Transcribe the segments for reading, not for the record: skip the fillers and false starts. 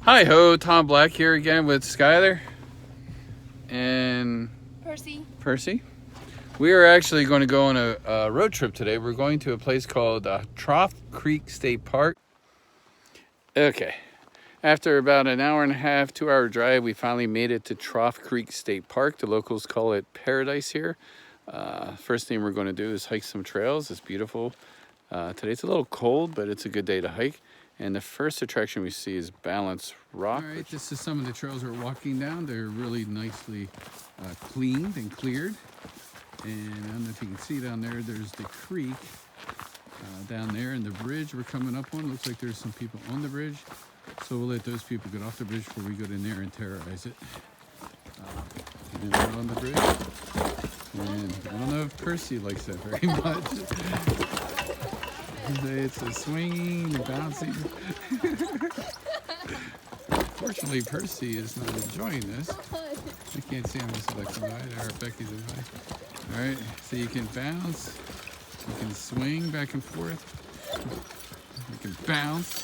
Hi ho, Tom Black here again with Skylar and Percy. We are actually going to go on a road trip today. We're going to a place called Trough Creek State Park. Okay, after about an hour and a half, 2 hour drive, we finally made it to Trough Creek State Park. The locals call it Paradise here. First thing we're going to do is hike some trails. It's beautiful. Today's a little cold, but it's a good day to hike. And the first attraction we see is Balance Rock. All right, this is some of the trails we're walking down. They're really nicely cleaned and cleared. And I don't know if you can see down there, there's the creek down there, and the bridge we're coming up on. Looks like there's some people on the bridge. So we'll let those people get off the bridge before we go in there and terrorize it. And we're on the bridge. And I don't know if Percy likes that very much. It's a swinging, bouncing. Fortunately, Percy is not enjoying this. I can't see him just like somebody, or Becky's in. All right, so you can bounce, you can swing back and forth, you can bounce.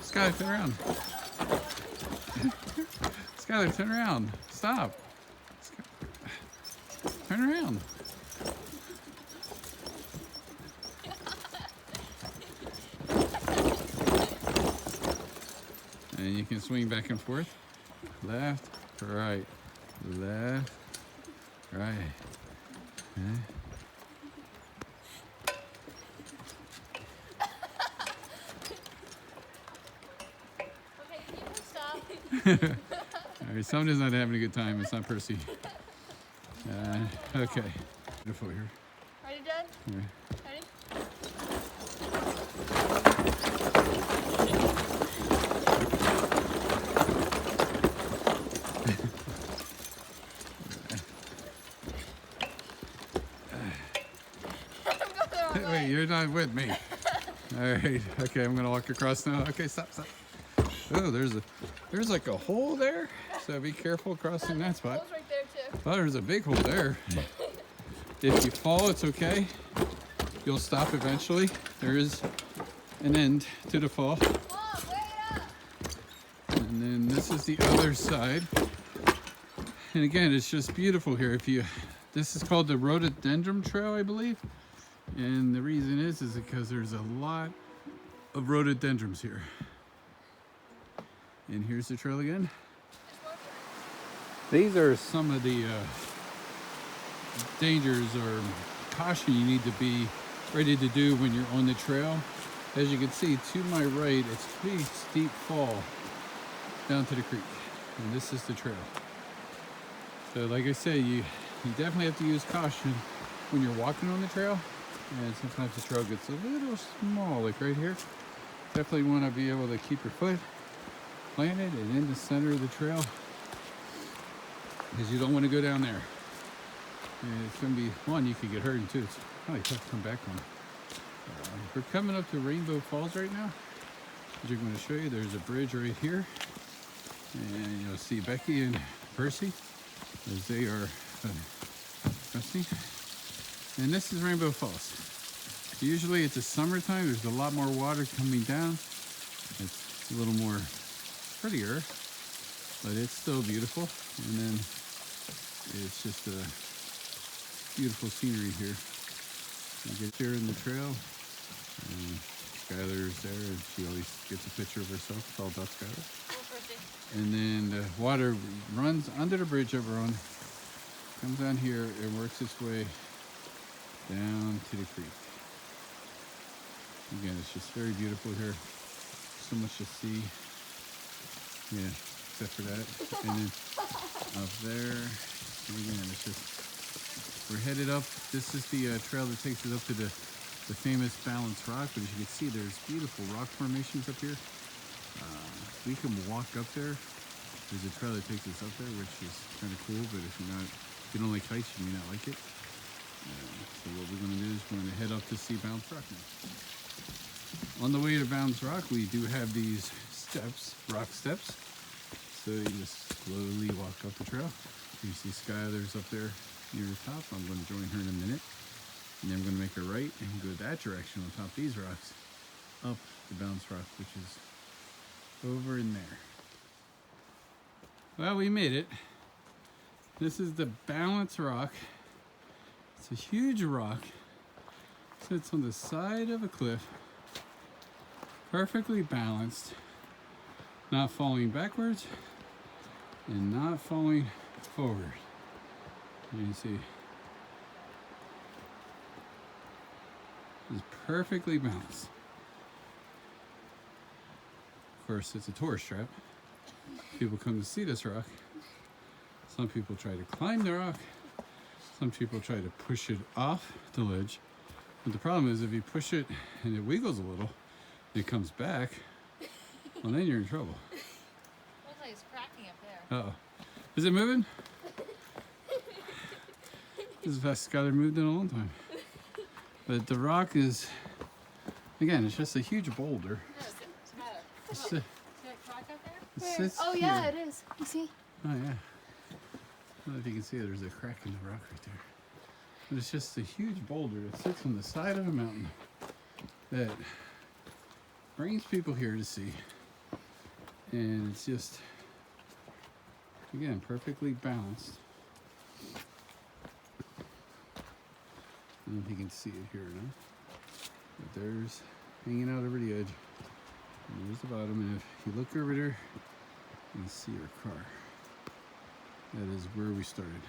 Skylar, turn around. Skylar, turn around. Stop. Turn around. And you can swing back and forth. Left, right, left, right. Okay. All right, somebody's not having a good time. It's not Percy. Okay. Beautiful here. Ready, Dad? Yeah. Ready? Wait, you're not with me. All right. Okay, I'm gonna walk across now. Okay, stop. Oh, there's like a hole there. So be careful crossing that spot. Hole's right there too. Oh, there's a big hole there. If you fall, it's okay. You'll stop eventually. There is an end to the fall. Mom, wait up! And then this is the other side. And again, it's just beautiful here. This is called the Rhododendron Trail, I believe. And the reason is because there's a lot of rhododendrons here. And here's the trail again. These are some of the dangers or caution you need to be ready to do when you're on the trail. As you can see to my right, it's a pretty steep fall down to the creek. And this is the trail. So like I say, you definitely have to use caution when you're walking on the trail. And sometimes the trail gets a little small, like right here. Definitely want to be able to keep your foot planted and in the center of the trail, because you don't want to go down there. And it's going to be one, you could get hurt, and two, it's probably tough to come back on. We're coming up to Rainbow Falls right now. As I'm going to show you, there's a bridge right here. And you'll see Becky and Percy as they are resting. And this is Rainbow Falls. Usually it's a summertime, there's a lot more water coming down. It's a little more prettier, but it's still beautiful. And then it's just a beautiful scenery here. You get here in the trail, and Skylar's there, and she always gets a picture of herself. It's all about Skylar. And then the water runs under the bridge that we're on, comes down here, and works its way down to the creek. Again, it's just very beautiful here. So much to see. Yeah, except for that. And then up there, and again, it's just, we're headed up. This is the trail that takes us up to the famous Balance Rock. But as you can see, there's beautiful rock formations up here. We can walk up there. There's a trail that takes us up there, which is kind of cool. But if you don't like heights, you may not like it. So what we're going to do is we're going to head up to see Balance Rock now. On the way to Balance Rock, we do have these steps, rock steps. So you just slowly walk up the trail. You see Skylar's up there near the top. I'm going to join her in a minute. And then I'm going to make a right and go that direction on top of these rocks up the Balance Rock, which is over in there. Well, we made it. This is the balance rock. It's a huge rock. Sits on the side of a cliff. Perfectly balanced. Not falling backwards and not falling forward. You can see. It's perfectly balanced. Of course, it's a tourist trap. People come to see this rock. Some people try to climb the rock. Some people try to push it off the ledge. But the problem is if you push it and it wiggles a little, it comes back, well then you're in trouble. Looks like it's cracking up there. Uh-oh. Is it moving? This is the fastest Skylar moved in a long time. But the rock is, again, it's just a huge boulder. What's the matter? It's, Is there a crack up there? it sits Oh yeah, here. it is. You see? Oh yeah. I don't know if you can see there's a crack in the rock right there. But it's just a huge boulder that sits on the side of a mountain that brings people here to see. And it's just, again, perfectly balanced. I don't know if you can see it here or not. But there's, hanging out over the edge. And there's the bottom, and if you look over there, you can see our car. That is where we started.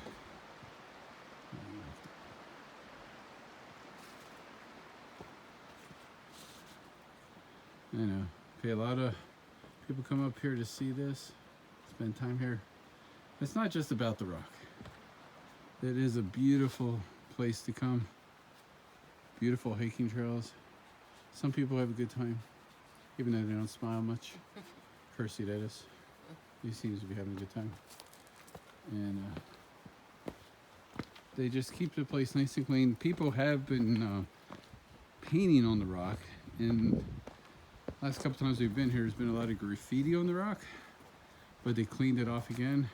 I know. Okay, a lot of people come up here to see this, spend time here. It's not just about the rock. It is a beautiful place to come. Beautiful hiking trails. Some people have a good time, even though they don't smile much. Percy, that is. He seems to be having a good time. And they just keep the place nice and clean. People have been painting on the rock, and last couple times we've been here, there's been a lot of graffiti on the rock, but they cleaned it off again.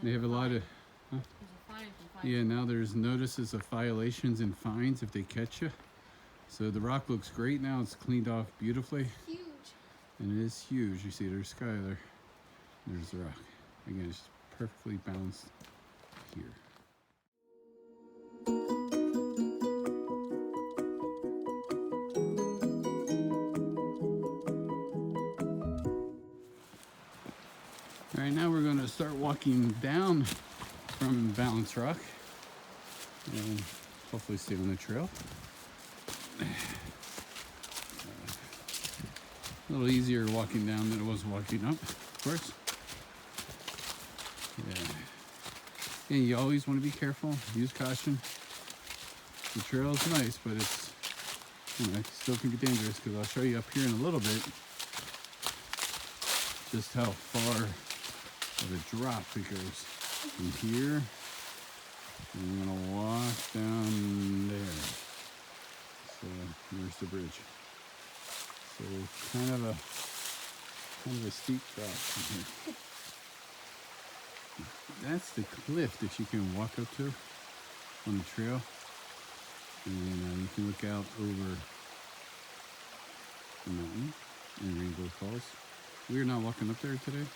They have a lot of, There's a fine if you yeah, now there's notices of violations and fines if they catch you. So the rock looks great now. It's cleaned off beautifully. Huge. And it is huge. You see there's Skylar. There's the rock. Again, it's perfectly balanced here. All right, now we're going to start walking down from Balance Rock and hopefully stay on the trail. A little easier walking down than it was walking up, of course. Yeah. And you always want to be careful, use caution. The trail is nice, but it's, you know, it still can be dangerous, because I'll show you up here in a little bit just how far of a drop it goes from here. And I'm gonna walk down there. So there's the bridge. So kind of a steep drop from here. That's the cliff that you can walk up to on the trail, and you can look out over the mountain and Rainbow Falls. We're not walking up there today,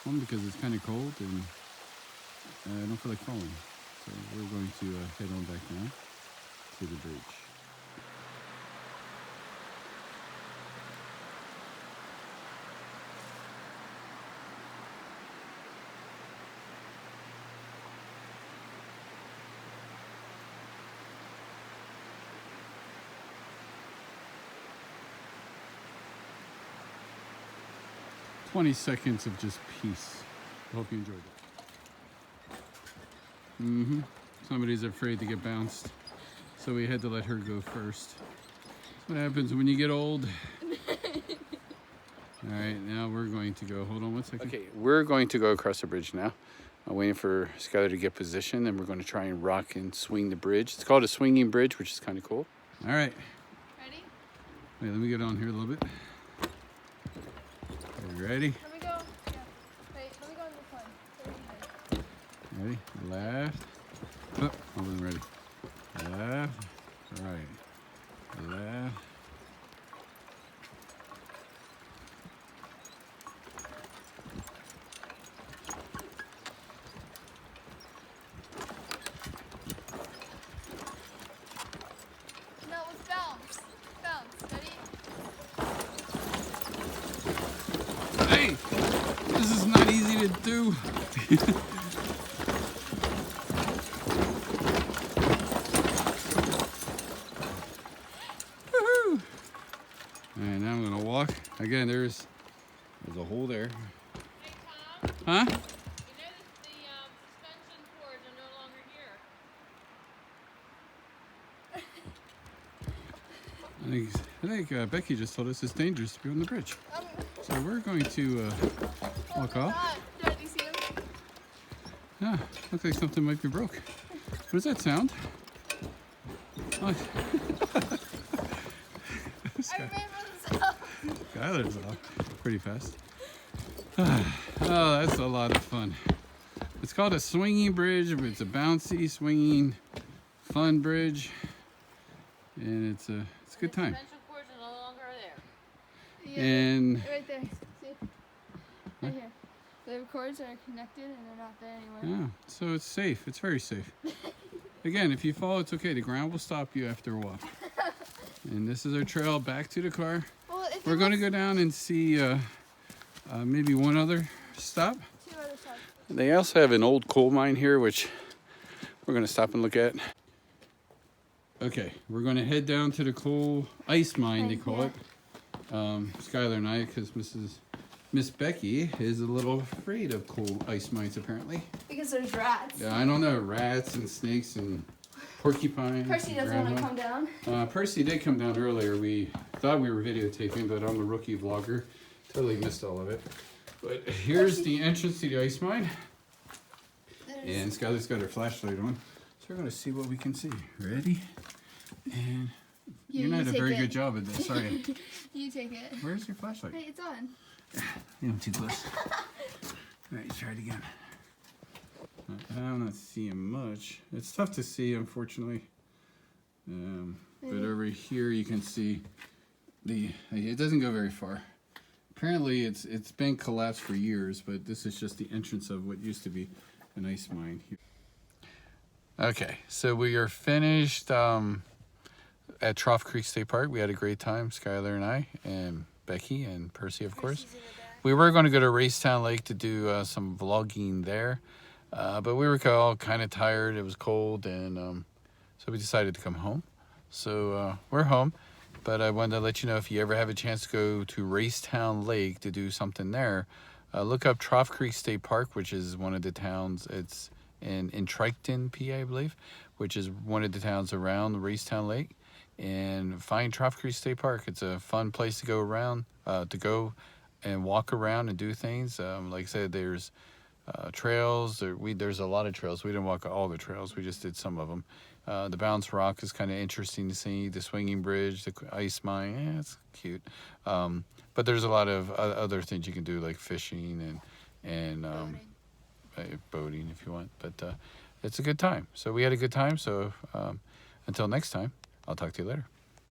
one because it's kind of cold and I don't feel like falling, so we're going to head on back down to the bridge. "20 seconds of just peace." I hope you enjoyed that. Somebody's afraid to get bounced, so we had to let her go first. That's what happens when you get old. All right, now we're going to go. Hold on one second. Okay, we're going to go across the bridge now. I'm waiting for Skylar to get positioned, and we're going to try and rock and swing the bridge. It's called a swinging bridge, which is kind of cool. All right. Ready? Wait, let me get on here a little bit. Are you ready? Let me go. Yeah. Wait, let me go on this one. Ready? Left. Oh, I wasn't ready. Left. Right. Left. do. Woohoo! And now I'm gonna walk. Again, there's a hole there. Hey, Tom. Huh? You know the suspension cords are no longer here. I think Becky just told us it's dangerous to be on the bridge. So we're going to walk off. Dad, do you see him? Yeah, looks like something might be broke. What does that sound? Oh. I remember the sound. Skylar's off pretty fast. Oh, that's a lot of fun. It's called a swinging bridge. It's a bouncy, swinging, fun bridge, and it's a good time. Suspension cords are no longer there. Yeah, and right there. See? Right here. The cords are connected and they're not there anymore. yeah, so it's safe. It's very safe. Again, if you fall, it's okay. The ground will stop you after a while. And this is our trail back to the car. Well, We're going to go down and see maybe one other stop. 2 other stops. They also have an old coal mine here, which we're going to stop and look at. Okay, we're going to head down to the coal ice mine, they call it. Skylar and I, because Miss Becky is a little afraid of coal ice mines, apparently. Because there's rats. Yeah, I don't know, rats and snakes and porcupines. Percy doesn't want to come down. Percy did come down earlier. We thought we were videotaping, but I'm a rookie vlogger. Totally missed all of it. But here's the entrance to the ice mine. And Skylar's got her flashlight on. So we're going to see what we can see. Ready? And you're not a very good job at this, are you? You take it. Where's your flashlight? Hey, it's on. I'm too close. Alright, try it again. I'm not seeing much. It's tough to see, unfortunately. But over here you can see it doesn't go very far. Apparently it's been collapsed for years, but this is just the entrance of what used to be an ice mine here. Okay, so we are finished at Trough Creek State Park. We had a great time, Skylar and I, and Becky and Percy, of course. We were going to go to Racetown Lake to do some vlogging there, but we were all kind of tired. It was cold, and so we decided to come home. So we're home, but I wanted to let you know, if you ever have a chance to go to Racetown Lake to do something there, look up Trough Creek State Park, which is one of the towns. It's in Triton, PA, I believe, which is one of the towns around the Racetown Lake. And find Trough Creek State Park. It's a fun place to go around, to go and walk around and do things. Like I said, there's trails. There's a lot of trails. We didn't walk all the trails. We just did some of them. The Bounce Rock is kind of interesting to see. The swinging bridge, the ice mine, it's cute. But there's a lot of other things you can do, like fishing and boating if you want. But it's a good time. So we had a good time. So until next time, I'll talk to you later.